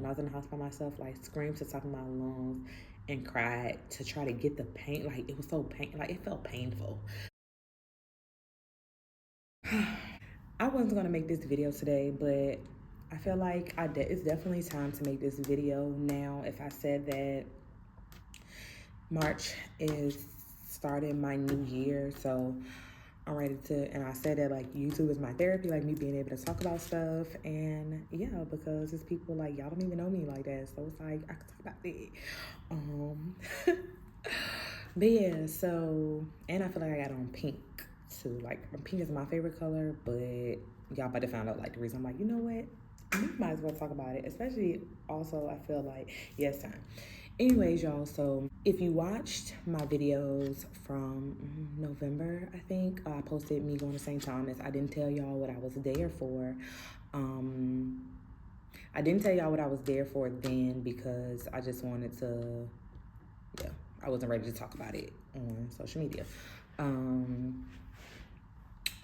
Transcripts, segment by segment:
I was in the house by myself, like screamed to the top of my lungs and cried to try to get the pain. Like it was so like it felt painful. I wasn't gonna make this video today, but I feel like it's definitely time to make this video now. If I said that March is starting my new year, so I'm ready to, and I said that like YouTube is my therapy, like me being able to talk about stuff, and yeah, because it's people like y'all don't even know me like that, so it's like I can talk about it. But yeah, so, and I feel like I got on pink too. Like pink is my favorite color, but y'all about to find out like the reason. I'm like, you know what? We might as well talk about it. Especially also, I feel like yes, time. Anyways, y'all, so if you watched my videos from November, I think I posted me going to St. Thomas. I didn't tell y'all what I was there for. I didn't tell y'all what I was there for then because I just wanted to, yeah, I wasn't ready to talk about it on social media.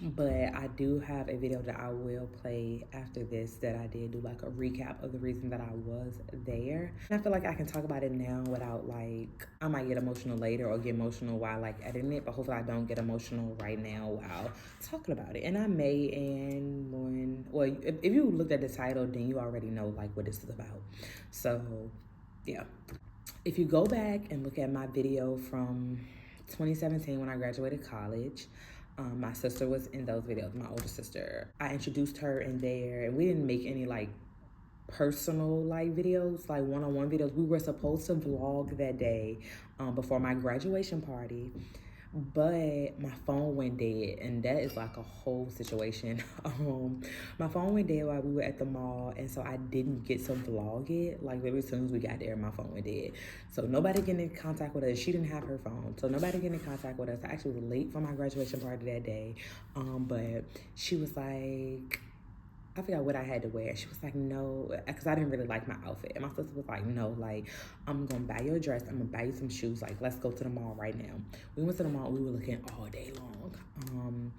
But I do have a video that I will play after this that I did do like a recap of the reason that I was there. And I feel like I can talk about it now without like, I might get emotional later or get emotional while like editing it, but hopefully I don't get emotional right now while talking about it. And I may, and when, well, if you looked at the title, then you already know like what this is about. So yeah. If you go back and look at my video from 2017 when I graduated college, my sister was in those videos, my older sister. I introduced her in there, and we didn't make any like personal like videos, like one-on-one videos. We were supposed to vlog that day before my graduation party, but my phone went dead, and that is like a whole situation. My phone went dead while we were at the mall, and so I didn't get to vlog it. Like literally as soon as we got there, my phone went dead. So nobody getting in contact with us. She didn't have her phone, so nobody getting in contact with us. I actually was late for my graduation party that day, but she was like, I forgot what I had to wear. She was like, no, because I didn't really like my outfit. And my sister was like, no, like, I'm going to buy you a dress. I'm going to buy you some shoes. Like, let's go to the mall right now. We went to the mall. We were looking all day long.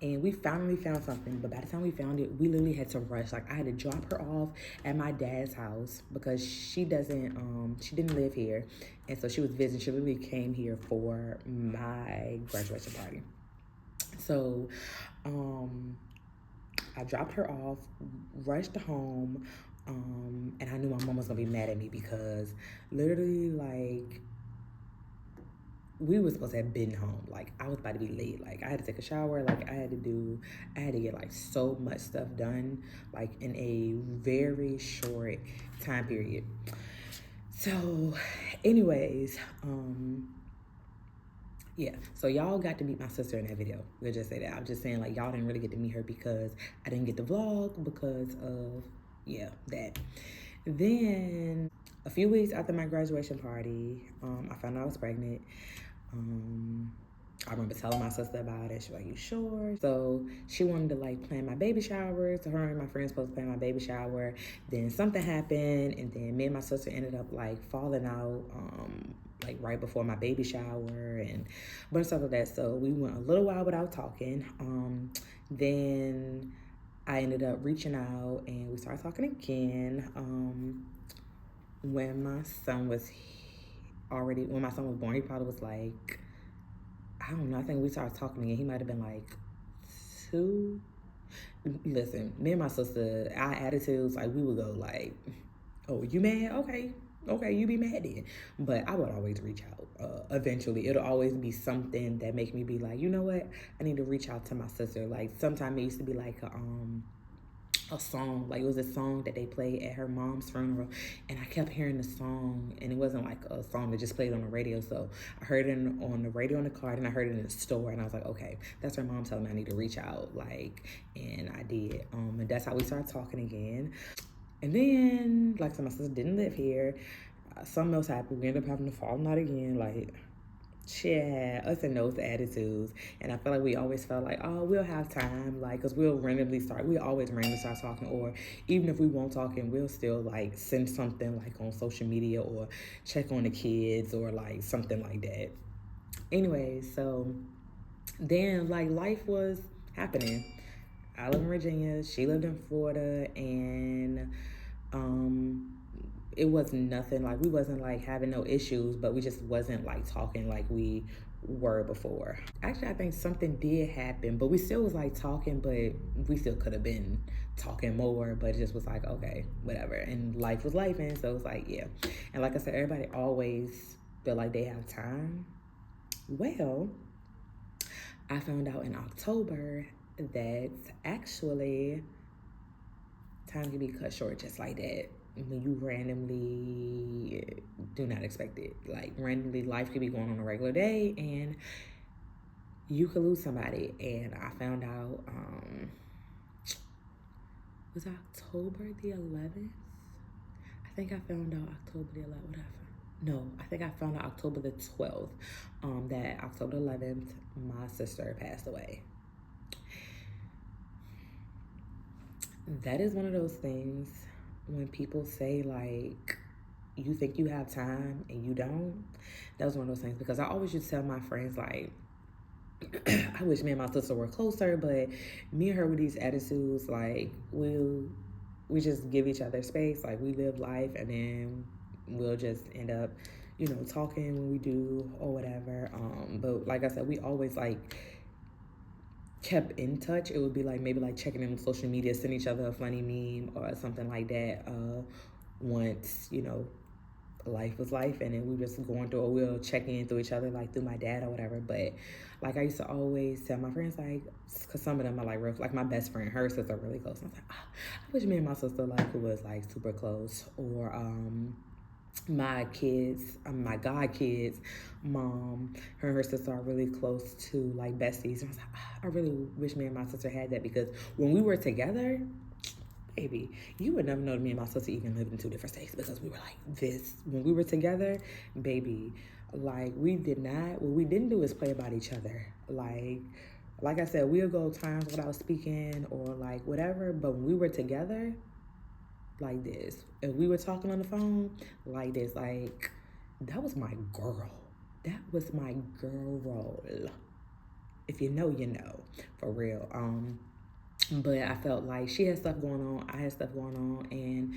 And we finally found something. But by the time we found it, we literally had to rush. Like, I had to drop her off at my dad's house because she didn't live here. And so she was visiting. She literally came here for my graduation party. So, I dropped her off, rushed home, and I knew my mom was gonna be mad at me because literally, like, we were supposed to have been home. Like, I was about to be late. Like, I had to take a shower. Like, I had to get like so much stuff done, like in a very short time period. So, anyways, yeah, so y'all got to meet my sister in that video. We'll just say that. I'm just saying, like, y'all didn't really get to meet her because I didn't get the vlog because of, yeah, that. Then, a few weeks after my graduation party, I found out I was pregnant. I remember telling my sister about it. She was like, you sure? So she wanted to like plan my baby shower. So her and my friends supposed to plan my baby shower. Then something happened, and then me and my sister ended up like falling out like right before my baby shower and a bunch of stuff like that. So we went a little while without talking. Then I ended up reaching out and we started talking again. When my son was born, he probably was like, I don't know, I think we started talking again. He might have been like 2. Listen, me and my sister, our attitudes, like we would go like, oh, you mad? Okay, you be mad then. But I would always reach out. Eventually, it'll always be something that make me be like, you know what? I need to reach out to my sister. Like sometimes it used to be like a song, like it was a song that they played at her mom's funeral, and I kept hearing the song, and it wasn't like a song that just played on the radio. So I heard it on the radio in the car, and I heard it in the store, and I was like, okay, that's her mom telling me I need to reach out, like, and I did. And that's how we started talking again. And then, like, so my sister didn't live here. Something else happened. We ended up having to fall out again, like. She had us and those attitudes, and I feel like we always felt like, oh, we'll have time, like, because we always randomly start talking, or even if we won't talk, and we'll still like send something like on social media or check on the kids or like something like that. Anyway, so then like life was happening. I live in Virginia, she lived in Florida, and it was nothing, like we wasn't like having no issues, but we just wasn't like talking like we were before. Actually, I think something did happen, but we still was like talking, but we still could have been talking more, but it just was like, okay, whatever. And life was life, and so it's like, yeah. And like I said, everybody always feel like they have time. Well, I found out in October that actually time can be cut short just like that. When you randomly do not expect it. Like randomly life could be going on a regular day and you could lose somebody. And I found out, was October the 11th? I think I found out October the 11th. What did I find? No, I think I found out October the 12th. That October 11th, my sister passed away. That is one of those things when people say like you think you have time and you don't. That was one of those things because I always used to tell my friends like I wish me and my sister were closer, but me and her with these attitudes, like we just give each other space, like we live life and then we'll just end up, you know, talking when we do or whatever. But like I said, we always like kept in touch. It would be like maybe like checking in on social media, send each other a funny meme or something like that. Once, you know, life was life and then we just going through, or we'll check in through each other, like through my dad or whatever. But like I used to always tell my friends, like, because some of them are like real, like my best friend, her sister really close. And I was like, oh, I wish me and my sister like was like super close. Or my kids, my god kids, mom, her and her sister are really close to like besties. And I was like, oh, I really wish me and my sister had that because when we were together, baby, you would never know that me and my sister even lived in two different states because we were like this. When we were together, baby, like we did not, what we didn't do is play about each other. Like I said, we'll go times without speaking or like whatever, but when we were together, like this. If we were talking on the phone, like this, like that was my girl. That was my girl. If you know, you know, for real. But I felt like she had stuff going on, I had stuff going on, and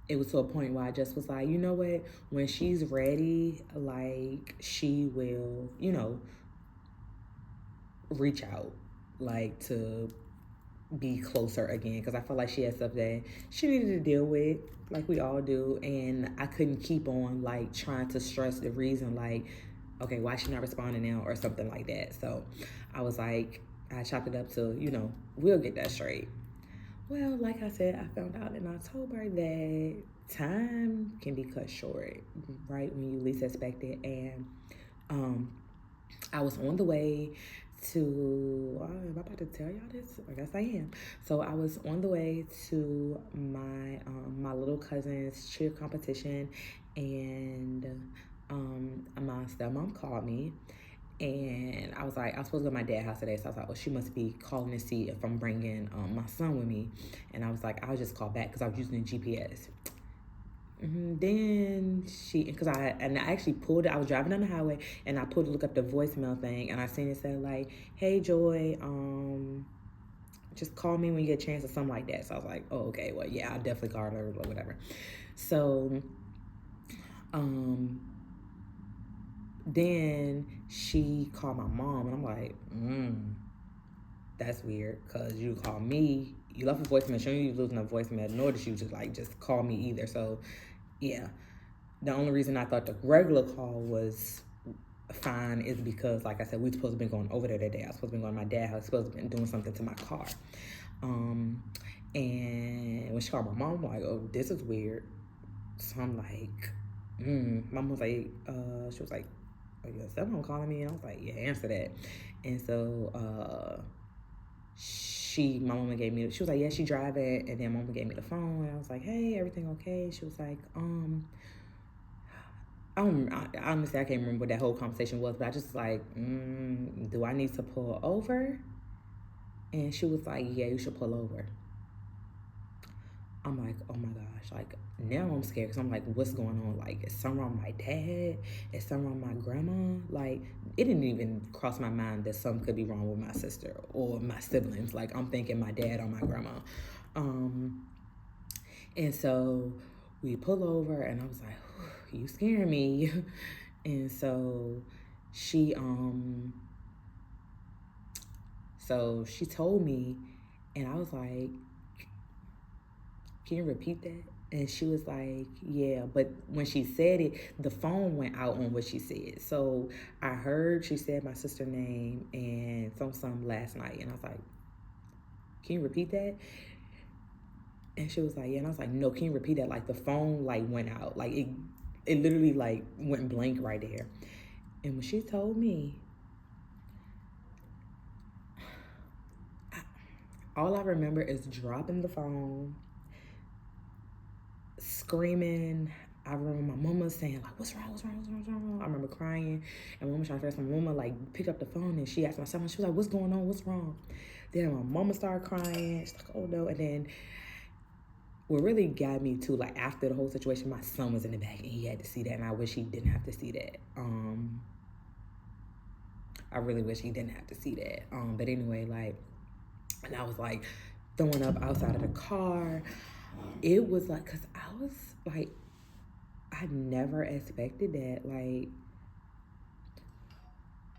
it was to a point where I just was like, you know what, when she's ready, like she will, you know, reach out, like to be closer again, because I felt like she had stuff that she needed to deal with, like we all do, and I couldn't keep on like trying to stress the reason, like, okay, why she not responding now or something like that. So I was like, I chopped it up to, you know, we'll get that straight. Well, like I said, I found out in October that time can be cut short, right when you least expect it. And I was on the way to, am I about to tell y'all this? I guess I am. So I was on the way to my my little cousin's cheer competition, and my stepmom called me, and I was like, I was supposed to go to my dad's house today, so I was like, oh, she must be calling to see if I'm bringing my son with me, and I was like, I'll just call back because I was using the GPS. Then because I actually pulled it. I was driving down the highway and I pulled to look up the voicemail thing, and I seen it said like, "Hey Joy, just call me when you get a chance," or something like that. So I was like, "Oh, okay, well, yeah, I'll definitely call her or whatever." So, then she called my mom, and I'm like, that's weird, cause you call me, you left a voicemail, showing you losing a voicemail, nor did you just call me either. So yeah, the only reason I thought the regular call was fine is because, like I said, we supposed to be going over there that day. I was supposed to be going to my dad's house, supposed to be doing something to my car. And when she called my mom, I'm like, oh, this is weird. So I'm like, mom was like, she was like, oh, your stepmom calling me? And I was like, yeah, answer that. And so my mama gave me, she was like, yeah, she driving. And then mama gave me the phone, and I was like, hey, everything okay? She was like, honestly, I can't remember what that whole conversation was, but I just like, do I need to pull over? And she was like, yeah, you should pull over. I'm like, oh my gosh, like now I'm scared because I'm like, what's going on? Like, is something wrong with my dad? Is something wrong with my grandma? Like, it didn't even cross my mind that something could be wrong with my sister or my siblings. Like, I'm thinking my dad or my grandma. And so we pull over, and I was like, you scaring me. And she she told me, and I was like, can you repeat that? And she was like, yeah. But when she said it, the phone went out on what she said. So I heard she said my sister's name and some last night. And I was like, can you repeat that? And she was like, yeah. And I was like, no, can you repeat that? Like the phone like went out. Like it literally like went blank right there. And when she told me, all I remember is dropping the phone, screaming. I remember my mama saying like, "What's wrong? What's wrong? What's wrong? What's wrong?" I remember crying, and my mama trying to figure. My mama like picked up the phone and she asked my son. She was like, "What's going on? What's wrong?" Then my mama started crying. She's like, "Oh no!" And then what really got me too, like after the whole situation, my son was in the back and he had to see that, and I wish he didn't have to see that. I really wish he didn't have to see that. But anyway, like, and I was like throwing up outside of the car. It was like, cause I was like, I never expected that. Like,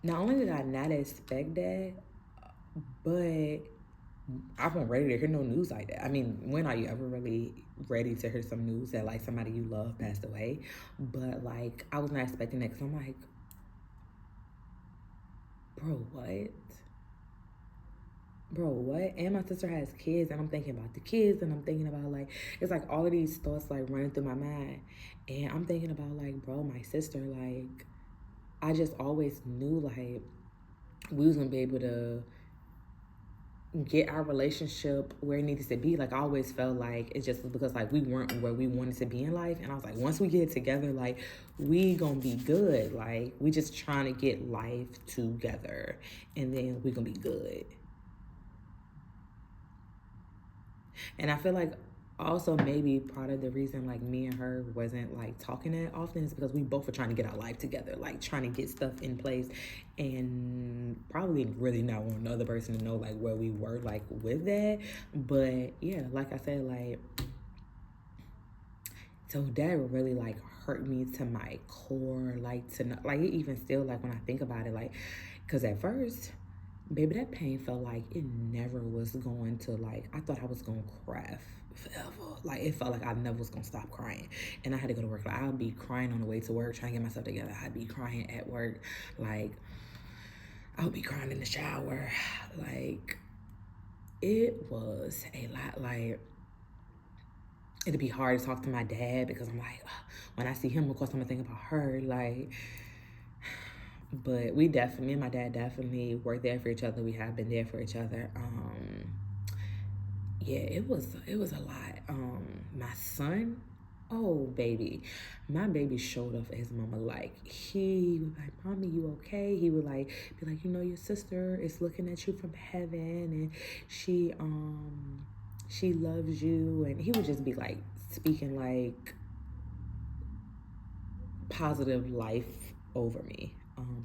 not only did I not expect that, but I wasn't ready to hear no news like that. I mean, when are you ever really ready to hear some news that like somebody you love passed away? But like, I was not expecting that because I'm like, bro, what? Bro, what? And my sister has kids, and I'm thinking about the kids, and I'm thinking about like, it's like all of these thoughts like running through my mind. And I'm thinking about like, bro, my sister, like, I just always knew like we was gonna be able to get our relationship where it needed to be. Like I always felt like it's just because like we weren't where we wanted to be in life. And I was like, once we get it together, like we gonna be good. Like we just trying to get life together and then we gonna be good. And I feel like also maybe part of the reason like me and her wasn't like talking that often is because we both were trying to get our life together, like trying to get stuff in place and probably really not want another person to know like where we were like with that. But yeah, like I said, like, so that really like hurt me to my core, like to not, like even still like when I think about it, like because at first baby, that pain felt like it never was going to like, I thought I was going to cry forever. Like it felt like I never was going to stop crying. And I had to go to work. Like I would be crying on the way to work, trying to get myself together. I'd be crying at work. Like I would be crying in the shower. Like it was a lot. Like it'd be hard to talk to my dad because I'm like, when I see him, of course I'm gonna think about her. Like, but we definitely, me and my dad definitely were there for each other. We have been there for each other. Yeah, it was a lot. My son, oh baby, my baby showed up for his mama. Like he was like, "Mommy, you okay?" He would like be like, "You know, your sister is looking at you from heaven, and she loves you." And he would just be like speaking like positive life over me,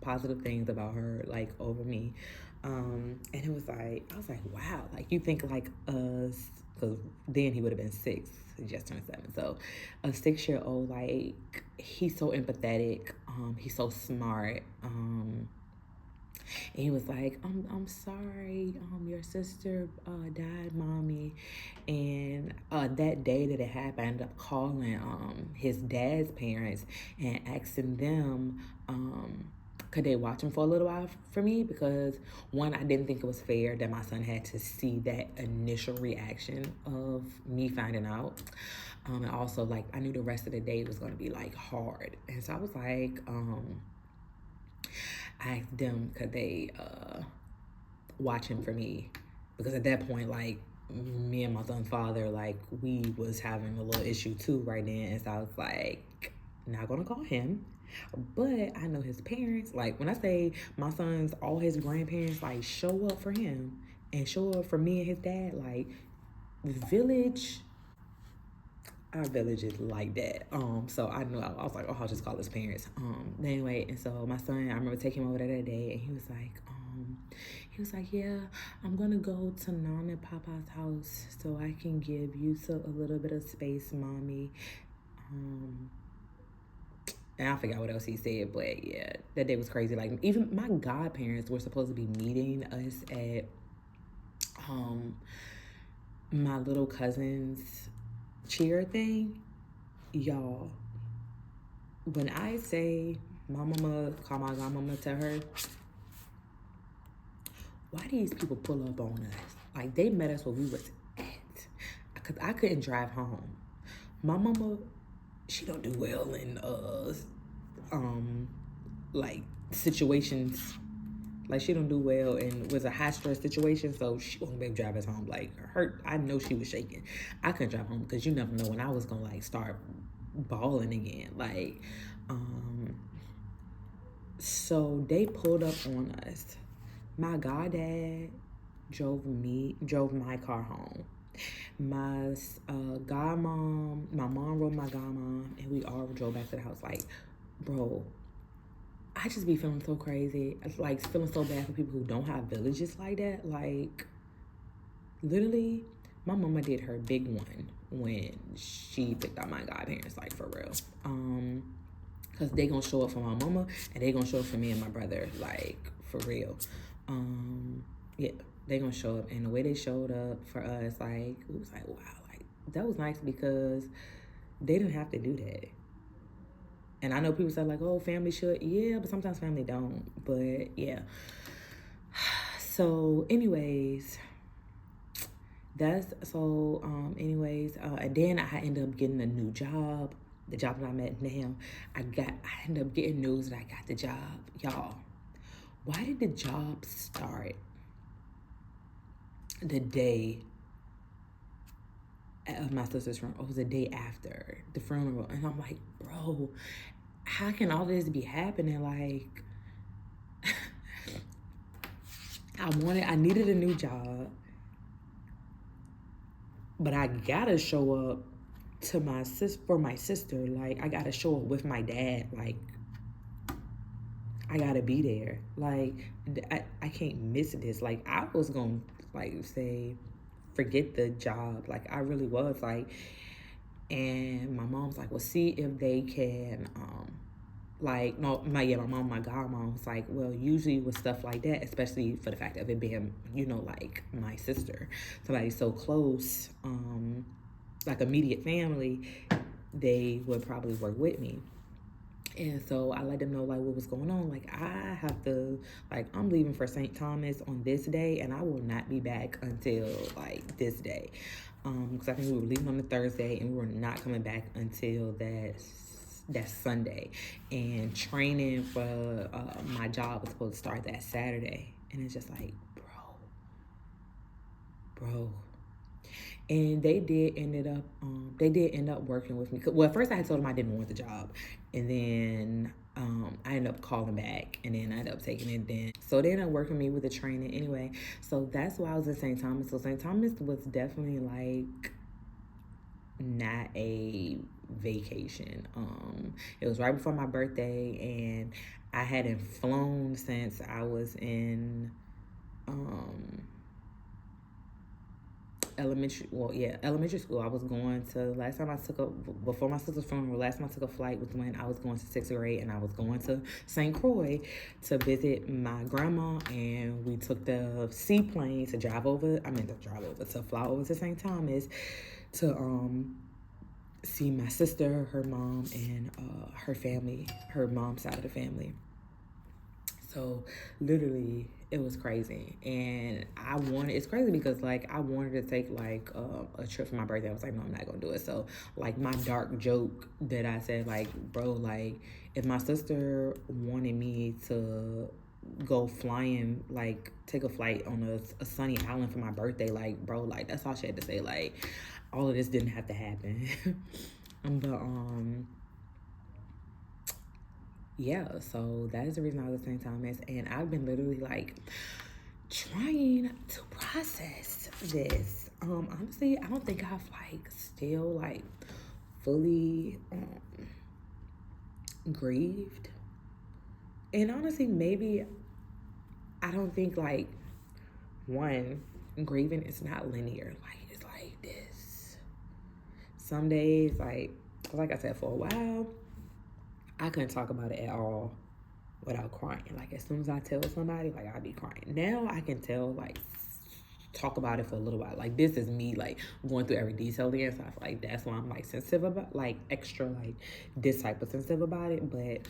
positive things about her like over me. And it was like, I was like, wow, like you think like us, because then he would have been 6, he just turned 7. So a 6-year-old, like he's so empathetic, he's so smart. And he was like, I'm sorry, your sister died, mommy. And that day that it happened, I ended up calling his dad's parents and asking them could they watch him for a little while for me, because one, I didn't think it was fair that my son had to see that initial reaction of me finding out. And also like I knew the rest of the day was going to be like hard, and so I was like I asked them could they watch him for me, because at that point like me and my son's father, like we was having a little issue too right then. And so I was like, not gonna call him, but I know his parents. Like when I say my son's all his grandparents like show up for him and show up for me and his dad, like village, our village is like that. So I knew I was like, oh, I'll just call his parents. Anyway, and so my son, I remember taking him over there that day, and he was like, he was like, yeah, I'm gonna go to Nana and Papa's house so I can give you a little bit of space, mommy. And I forgot what else he said, but yeah, that day was crazy. Like, even my godparents were supposed to be meeting us at my little cousin's cheer thing. Y'all, when I say my mama, call my godmama, tell her, why these people pull up on us? Like, they met us where we was at. Because I couldn't drive home. My mama, she don't do well in, like, situations. Like, she don't do well and was a high stress situation, so she won't be able to drive us home. Like, I know she was shaking. I couldn't drive home because you never know when I was gonna, like, start bawling again. Like, so they pulled up on us. My goddad drove my car home. My godmom, my mom rode my godmom, and we all drove back to the house. Like, bro, I just be feeling so crazy. It's like feeling so bad for people who don't have villages like that. Like, literally, my mama did her big one when she picked out my godparents, like, for real. Because they gonna show up for my mama, and they gonna show up for me and my brother, like, for real. Yeah, they gonna show up. And the way they showed up for us, like, it was like, wow, like, that was nice because they didn't have to do that. And I know people say, like, oh, family should. Yeah, but sometimes family don't. But, yeah. So, anyways, and then I ended up getting a new job. The job that I'm at now, I ended up getting news that I got the job. Y'all, why did the job start the day of my sister's funeral? It was the day after the funeral. And I'm like, bro, how can all this be happening? Like, I needed a new job, but I gotta show up to for my sister. Like, I gotta show up with my dad. Like, I gotta be there. Like, I can't miss this. Like, I was gonna, like, say, forget the job. Like, I really was, like, and my mom's like, well, see if they can, like, no, my mom, my godmom was like, well, usually with stuff like that, especially for the fact of it being, you know, like, my sister, somebody so close, like, immediate family, they would probably work with me. And so I let them know, like, what was going on. Like, I have to, like, I'm leaving for St. Thomas on this day, and I will not be back until, like, this day. Because I think we were leaving on the Thursday, and we were not coming back until that Sunday. And training for my job was supposed to start that Saturday. And it's just like, bro. And they did end up working with me. Well, at first I had told them I didn't want the job. And then I ended up calling back, and then I ended up taking it then. So they ended up working me with the training anyway. So that's why I was in St. Thomas. So St. Thomas was definitely like not a vacation. It was right before my birthday, and I hadn't flown since I was in elementary school. I was going to, before my sister's funeral, last time I took a flight was when I was going to 6th grade, and I was going to St. Croix to visit my grandma, and we took the seaplane to fly over to St. Thomas to see my sister, her mom, and her family, her mom's side of the family. So literally, it was crazy. And it's crazy because, like, I wanted to take, like, a trip for my birthday. I was like, no, I'm not going to do it. So, like, my dark joke that I said, like, bro, like, if my sister wanted me to go flying, like, take a flight on a sunny island for my birthday, like, bro, like, that's all she had to say. Like, all of this didn't have to happen. But, yeah, so that is the reason I was at St. Thomas, and I've been literally, like, trying to process this. Honestly, I don't think I've, like, still, like, fully grieved. And honestly, maybe I don't think like one, grieving is not linear. Like it's like this. Some days, like I said, for a while, I couldn't talk about it at all without crying. Like as soon as I tell somebody, like I'd be crying. Now I can tell, like, talk about it for a little while. Like this is me like going through every detail there. So I feel like that's why I'm like sensitive about, like extra like this type of sensitive about it. But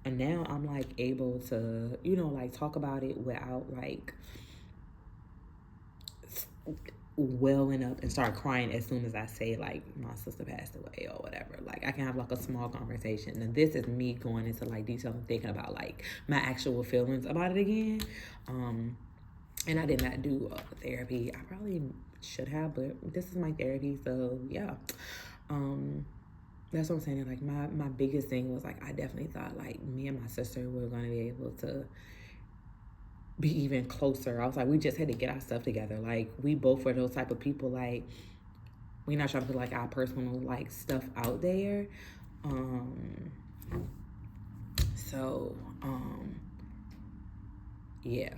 and now I'm like able to, you know, like talk about it without like welling up and start crying as soon as I say like my sister passed away or whatever. Like I can have like a small conversation, and this is me going into like detail and thinking about like my actual feelings about it again. And I did not do therapy. I probably should have, but this is my therapy, so yeah. That's what I'm saying. Like my biggest thing was like I definitely thought like me and my sister were gonna be able to be even closer. I was like, we just had to get our stuff together. Like we both were those type of people. Like we're not trying to put like our personal like stuff out there. So yeah.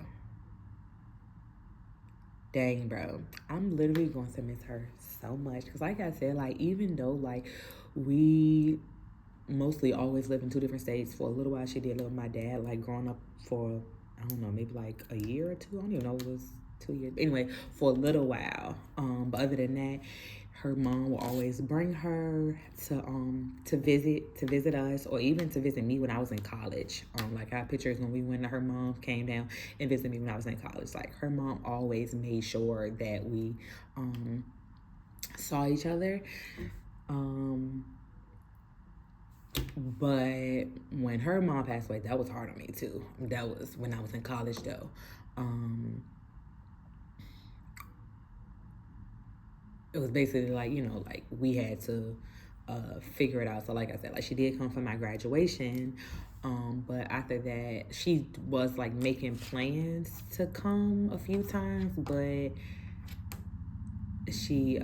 Dang, bro. I'm literally going to miss her so much. Because like I said, like even though like we mostly always lived in two different states, for a little while she did live with my dad, like growing up for, I don't know, maybe like a year or two. I don't even know, it was 2 years. Anyway, for a little while. But other than that, her mom will always bring her to visit us, or even to visit me when I was in college. Like I have pictures when her mom came down and visited me when I was in college. Like her mom always made sure that we saw each other. But when her mom passed away, that was hard on me too. That was when I was in college though. It was basically like, you know, like we had to figure it out. So like I said, like she did come for my graduation. But after that, she was like making plans to come a few times, but she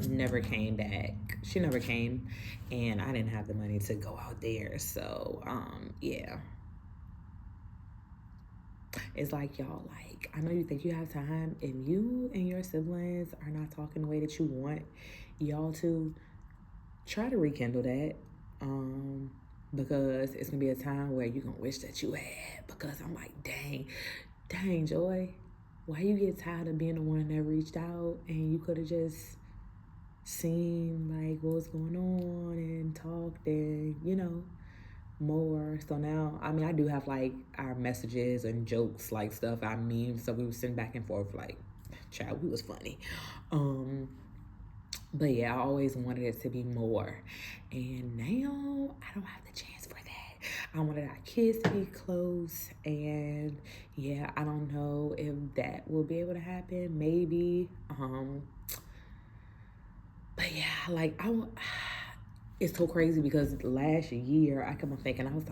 never came back. She never came, and I didn't have the money to go out there. So yeah. It's like, y'all, like, I know you think you have time. If you and your siblings are not talking the way that you want y'all to, try to rekindle that. Because it's gonna be a time where you're gonna wish that you had. Because I'm like, dang, Joy, why you get tired of being the one that reached out and you could have just seen like what was going on and talked and, you know, more. So now, I mean, I do have like our messages and jokes, like stuff I mean, so we were sitting back and forth, like, child, we was funny. But yeah, I always wanted it to be more, and now I don't have the chance for that. I wanted our kids to be close, and yeah, I don't know if that will be able to happen. Maybe. But yeah, like it's so crazy because last year I kept on thinking, I was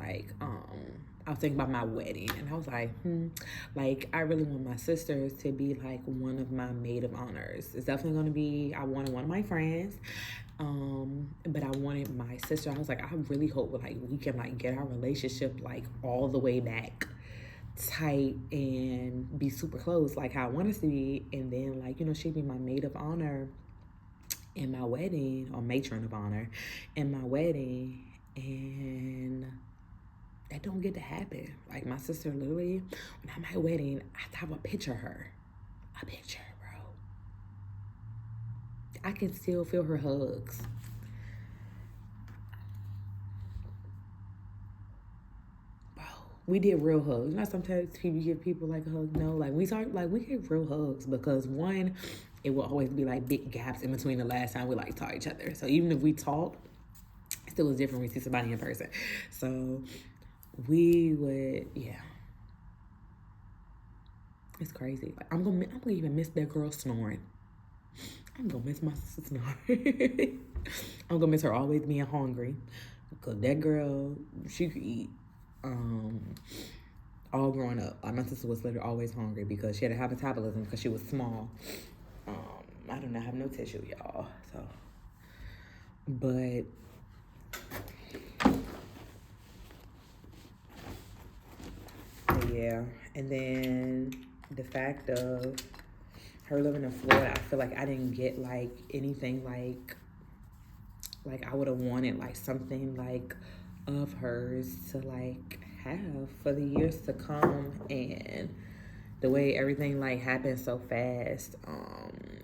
thinking about my wedding, and I was like, like I really want my sisters to be like one of my maid of honors. It's definitely gonna be, I wanted one of my friends, but I wanted my sister. I was like, I really hope like we can like get our relationship like all the way back tight and be super close like how I want us to be, and then like, you know, she'd be my maid of honor in my wedding, or matron of honor in my wedding, and that don't get to happen. Like my sister literally, when I'm at my wedding, I have a picture of her. A picture, bro. I can still feel her hugs. Bro, we did real hugs. You know, sometimes people give people like a hug. No, like we get real hugs, because one, it will always be like big gaps in between the last time we like saw each other. So even if we talk, it still is different when we see somebody in person. So we would, yeah. It's crazy. Like, I'm gonna even miss that girl snoring. I'm gonna miss my sister snoring. I'm gonna miss her always being hungry, because that girl, she could eat. All growing up, like my sister was literally always hungry because she had a high metabolism because she was small. I do not have no tissue, y'all. So, but yeah, yeah. And then the fact of her living in Florida, I feel like I didn't get like anything like I would have wanted like something like of hers to like have for the years to come. And the way everything like happened so fast,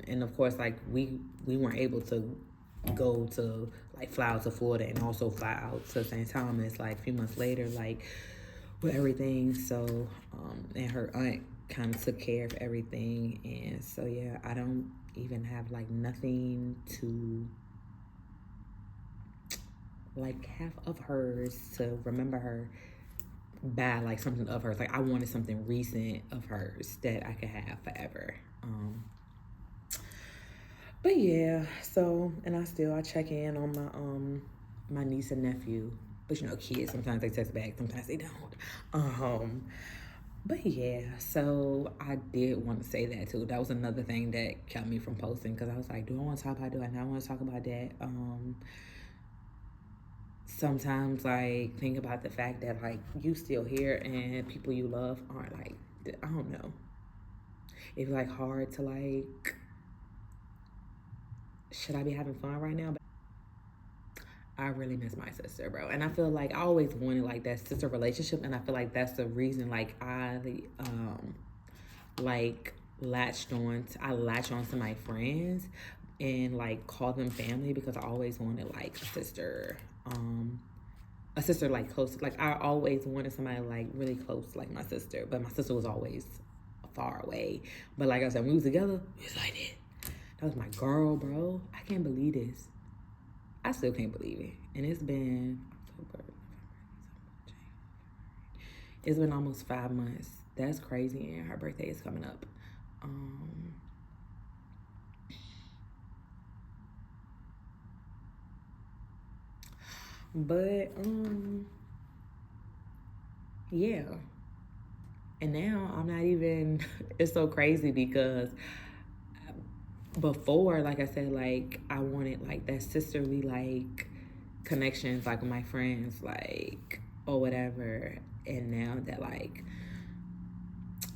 and of course like we weren't able to go to like fly out to Florida and also fly out to St. Thomas like a few months later, like with everything. So and her aunt kind of took care of everything, and so yeah, I don't even have like nothing to like have of hers to remember her by, like something of hers. Like I wanted something recent of hers that I could have forever. But yeah, so and I check in on my niece and nephew. But you know, kids sometimes they text back, sometimes they don't. But yeah, so I did want to say that too. That was another thing that kept me from posting, because I was like, do I want to talk about, do I not want to talk about that? Sometimes like think about the fact that like you still here and people you love aren't, like, I don't know. It's like hard to like, should I be having fun right now? But I really miss my sister, bro. And I feel like I always wanted like that sister relationship, and I feel like that's the reason like like I latched on to my friends and like call them family, because I always wanted like a sister like close. Like I always wanted somebody like really close like my sister, but my sister was always far away. But like I said, when we was together, it was like that. That was my girl, bro. I can't believe this. I still can't believe it. And it's been October, it's been almost 5 months. That's crazy. And her birthday is coming up. But yeah. And now I'm not even, it's so crazy because before, like I said, like I wanted like that sisterly like connections like with my friends, like or whatever. And now that like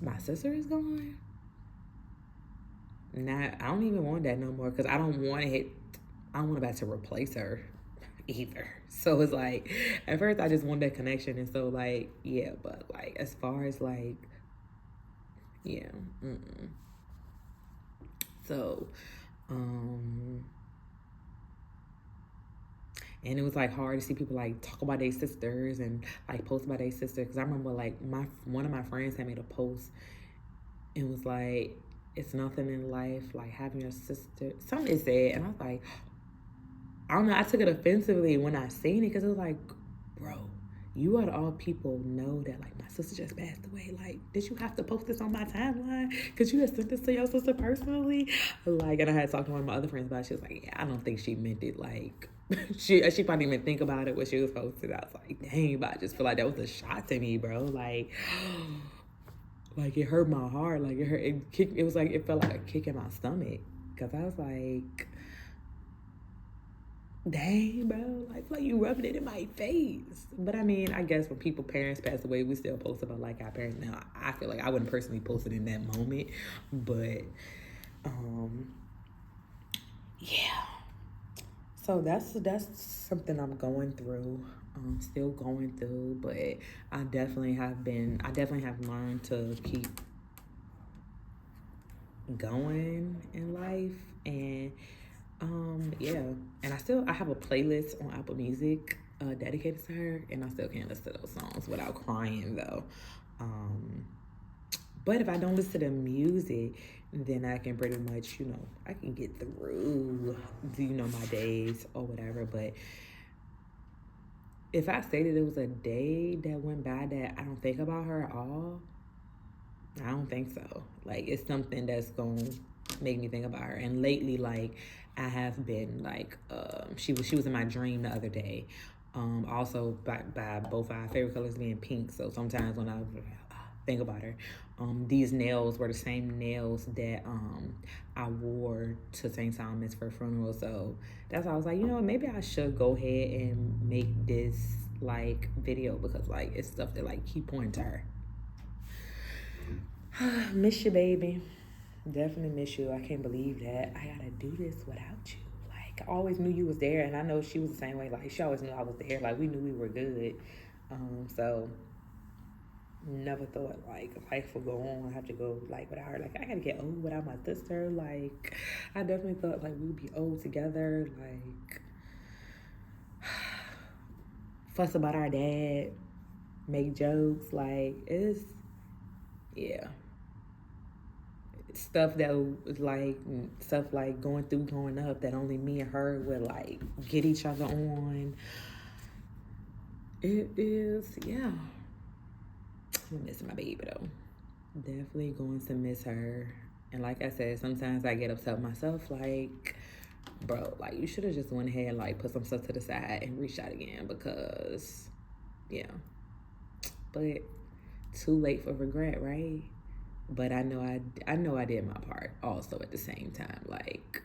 my sister is gone, not, I don't even want that no more, because I don't want about to replace her either. So it's like at first I just want that connection, and so like yeah, but like as far as like yeah, so and it was like hard to see people like talk about their sisters and like post about their sister, because I remember like one of my friends had made a post and was like, it's nothing in life like having your sister, something it said, and I was like, I don't know, I took it offensively when I seen it, because it was like, bro, you out of all people know that like my sister just passed away. Like, did you have to post this on my timeline? Because you had sent this to your sister personally? Like, and I had talked to one of my other friends about it. She was like, yeah, I don't think she meant it like she probably didn't even think about it when she was posted. I was like, dang, but I just feel like that was a shot to me, bro. Like like it hurt my heart. Like it was like, it felt like a kick in my stomach, because I was like, dang, bro, like you rubbing it in my face. But I mean, I guess when parents pass away, we still post about like our parents. Now I feel like I wouldn't personally post it in that moment, but yeah. So that's something I'm going through. Still going through, but I definitely have learned to keep going in life. And yeah, and I have a playlist on Apple Music dedicated to her, and I still can't listen to those songs without crying though. But if I don't listen to the music, then I can pretty much, I can get through, my days or whatever. But if I say that it was a day that went by that I don't think about her at all, I don't think so. Like, it's something that's gonna make me think about her. And lately, like, I have been like, she was in my dream the other day. Also by both our favorite colors being pink. So sometimes when I think about her, these nails were the same nails that I wore to St. Thomas for a funeral. So that's why I was like, maybe I should go ahead and make this like video, because like it's stuff that like keep pointing to her. Miss you, baby. Definitely miss you. I can't believe that I gotta do this without you. Like, I always knew you was there, and I know she was the same way. Like, she always knew I was there. Like, we knew we were good. So never thought like life would go on. I have to go like without her. Like, I gotta get old without my sister. Like, I definitely thought like we'd be old together. Like, fuss about our dad, make jokes. Like, it's yeah. Stuff that was like stuff like going through growing up that only me and her would like get each other on. It is, yeah. I'm missing my baby though. Definitely going to miss her. And like I said, sometimes I get upset with myself, like, bro, like you should have just went ahead and like put some stuff to the side and reached out again because, yeah. But too late for regret, right? But I know I did my part also at the same time, like.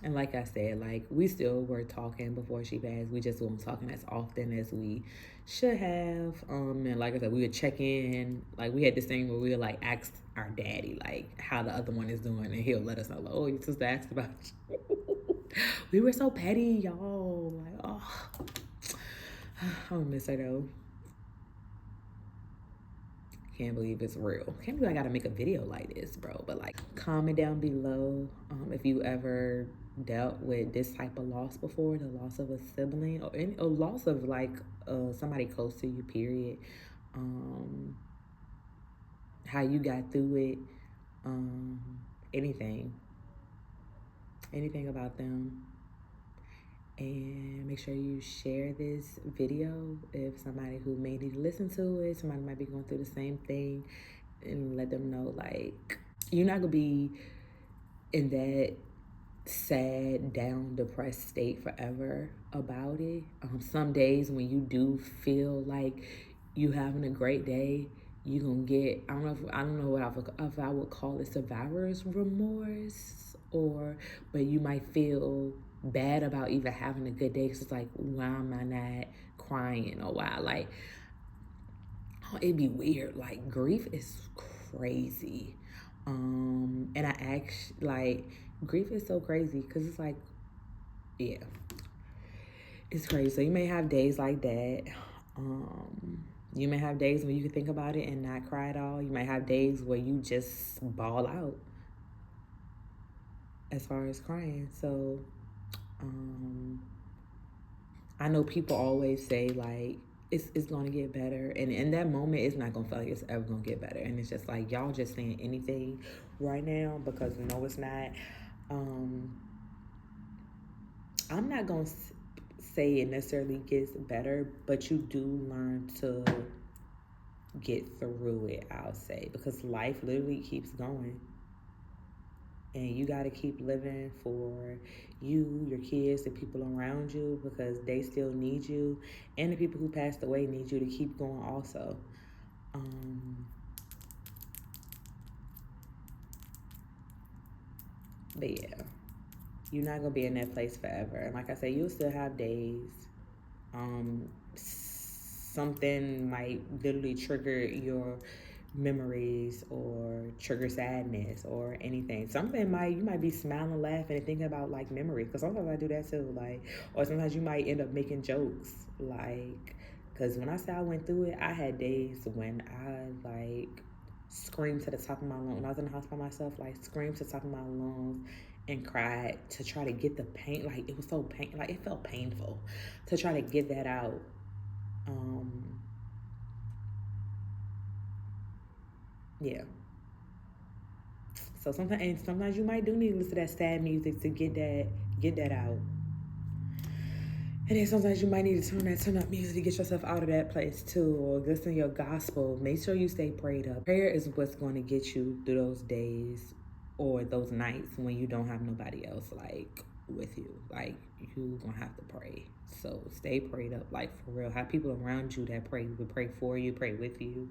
And like I said, like we still were talking before she passed. We just weren't talking as often as we should have. And like I said, we would check in. Like we had this thing where we would like ask our daddy like how the other one is doing, and he'll let us know. Like, oh, your sister asked about you. We were so petty, y'all. Like, oh, I don't miss her though. Can't believe it's real. Can't believe I gotta make a video like this, bro. But like, comment down below if you ever dealt with this type of loss before, the loss of a sibling or a loss of like somebody close to you, period. How you got through it, anything about them. And make sure you share this video if somebody who may need to listen to it, somebody might be going through the same thing, and let them know like you're not gonna be in that sad, down, depressed state forever about it. Some days when you do feel like you having a great day, you gonna get I don't know if I would call it survivor's remorse, but you might feel bad about even having a good day because it's like, why am I not crying, or why like it'd be weird. Like grief is crazy. And I actually like grief is so crazy because it's like, yeah, it's crazy. So you may have days like that. You may have days when you can think about it and not cry at all. You might have days where you just bawl out as far as crying. So I know people always say like it's gonna get better, and in that moment it's not gonna feel like it's ever gonna get better, and it's just like y'all just saying anything right now because no, it's not. I'm not gonna say it necessarily gets better, but you do learn to get through it, I'll say, because life literally keeps going. And you got to keep living for you, your kids, the people around you, because they still need you. And the people who passed away need you to keep going also. But yeah, you're not going to be in that place forever. And like I said, you'll still have days. Something might literally trigger your memories or trigger sadness or anything. You might be smiling, laughing, and thinking about like memories, because sometimes I do that too. Like, or sometimes you might end up making jokes, like, because when I say I went through it, I had days when I like screamed to the top of my lungs when I was in the house by myself, like screamed to the top of my lungs and cried to try to get the pain. Like it was so pain, like it felt painful to try to get that out. Yeah. So sometimes you might do need to listen to that sad music to get that out. And then sometimes you might need to turn up music to get yourself out of that place too, or listen to your gospel. Make sure you stay prayed up. Prayer is what's going to get you through those days or those nights when you don't have nobody else like with you. Like you gonna have to pray. So stay prayed up, like for real. Have people around you that pray, will pray for you, pray with you.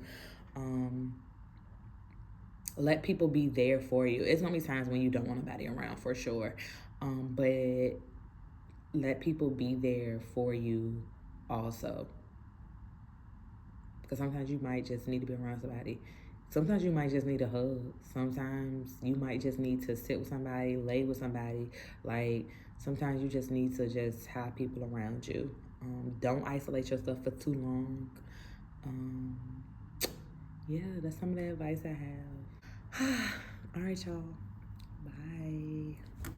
Let people be there for you. It's gonna be times when you don't want nobody around for sure, but let people be there for you also, Because sometimes you might just need to be around somebody. Sometimes you might just need a hug. Sometimes you might just need to sit with somebody, lay with somebody. Like, sometimes you just need to just have people around you. Don't isolate yourself for too long. Yeah, that's some of the advice I have. All right, y'all. Bye.